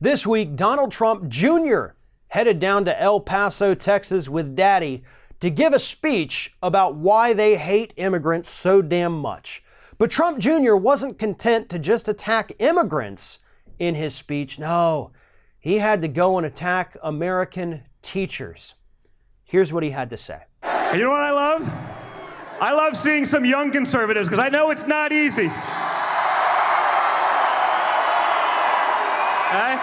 This week, Donald Trump Jr. headed down to El Paso, Texas with Daddy to give a speech about why they hate immigrants so damn much. But Trump Jr. wasn't content to just attack immigrants in his speech. No, he had to go and attack American teachers. Here's what he had to say. And you know what I love? I love seeing some young conservatives because I know it's not easy. Okay?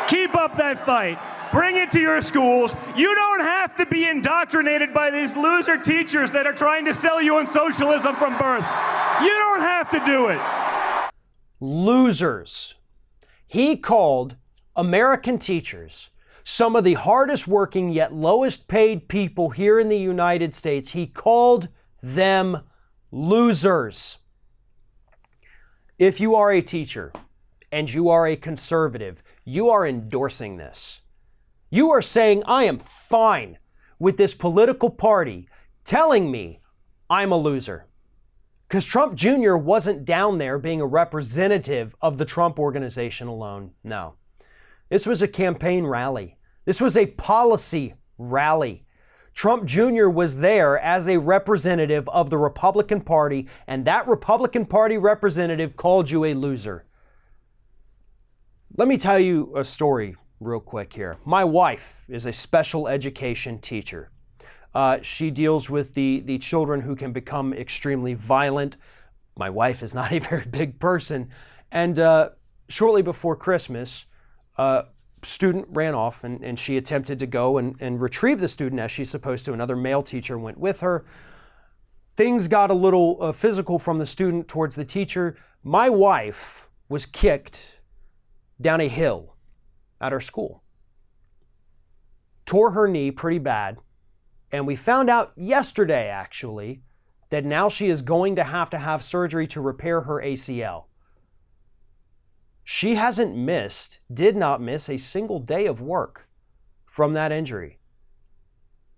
Keep up that fight. Bring it to your schools. You don't have to be indoctrinated by these loser teachers that are trying to sell you on socialism from birth. You don't have to do it. Losers. He called American teachers some of the hardest working yet lowest paid people here in the United States. He called them losers. If you are a teacher and you are a conservative, you are endorsing this. You are saying, I am fine with this political party telling me I'm a loser. Because Trump Jr. wasn't down there being a representative of the Trump organization alone. No. This was a campaign rally. This was a policy rally. Trump Jr. was there as a representative of the Republican Party, and that Republican Party representative called you a loser. Let me tell you a story real quick here. My wife is a special education teacher. She deals with the children who can become extremely violent. My wife is not a very big person. And shortly before Christmas, a student ran off and she attempted to go and retrieve the student as she's supposed to. Another male teacher went with her. Things got a little physical from the student towards the teacher. My wife was kicked down a hill at our school. Tore her knee pretty bad. And we found out yesterday, actually, that now she is going to have surgery to repair her ACL. She did not miss a single day of work from that injury.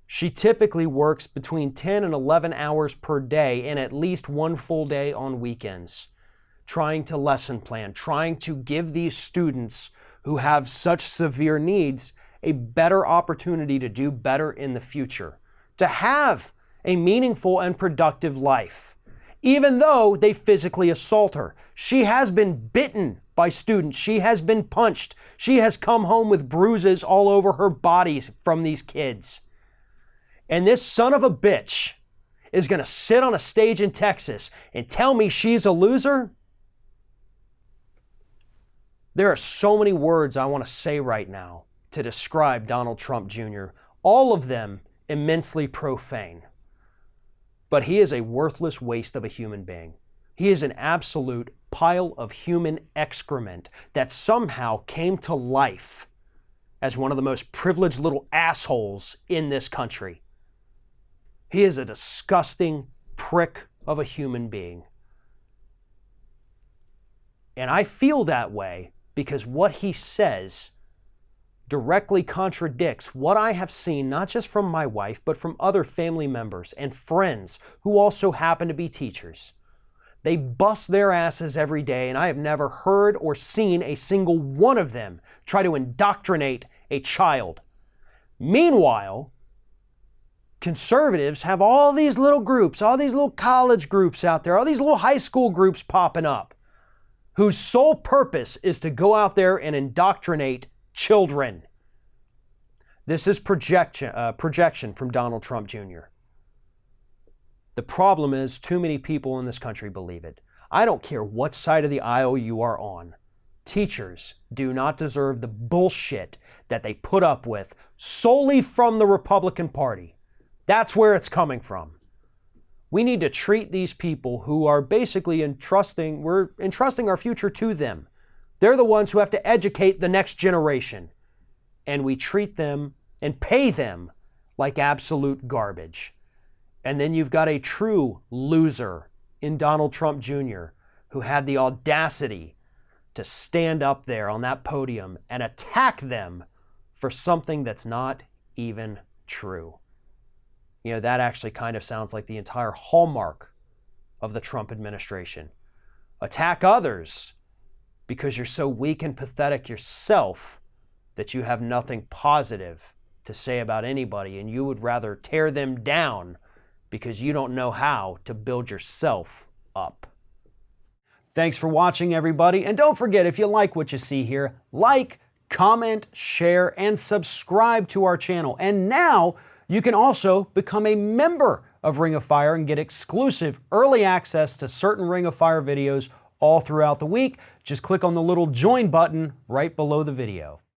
She typically works between 10 and 11 hours per day and at least one full day on weekends, trying to lesson plan, trying to give these students who have such severe needs a better opportunity to do better in the future, to have a meaningful and productive life. Even though they physically assault her, she has been bitten by students. She has been punched. She has come home with bruises all over her body from these kids. And this son of a bitch is going to sit on a stage in Texas and tell me she's a loser? There are so many words I want to say right now to describe Donald Trump Jr., all of them immensely profane. But he is a worthless waste of a human being. He is an absolute pile of human excrement that somehow came to life as one of the most privileged little assholes in this country. He is a disgusting prick of a human being. And I feel that way because what he says directly contradicts what I have seen, not just from my wife, but from other family members and friends who also happen to be teachers. They bust their asses every day, and I have never heard or seen a single one of them try to indoctrinate a child. Meanwhile, conservatives have all these little groups, all these little college groups out there, all these little high school groups popping up, whose sole purpose is to go out there and indoctrinate children. This is projection from Donald Trump Jr. The problem is too many people in this country believe it. I don't care what side of the aisle you are on. Teachers do not deserve the bullshit that they put up with solely from the Republican Party. That's where it's coming from. We need to treat these people who are basically we're entrusting our future to them. They're the ones who have to educate the next generation. And we treat them and pay them like absolute garbage. And then you've got a true loser in Donald Trump Jr., who had the audacity to stand up there on that podium and attack them for something that's not even true. You know, that actually kind of sounds like the entire hallmark of the Trump administration. Attack others because you're so weak and pathetic yourself that you have nothing positive to say about anybody, and you would rather tear them down because you don't know how to build yourself up. Thanks for watching, everybody, and don't forget, if you like what you see here, like, comment, share, and subscribe to our channel. And now you can also become a member of Ring of Fire and get exclusive early access to certain Ring of Fire videos all throughout the week. Just click on the little join button right below the video.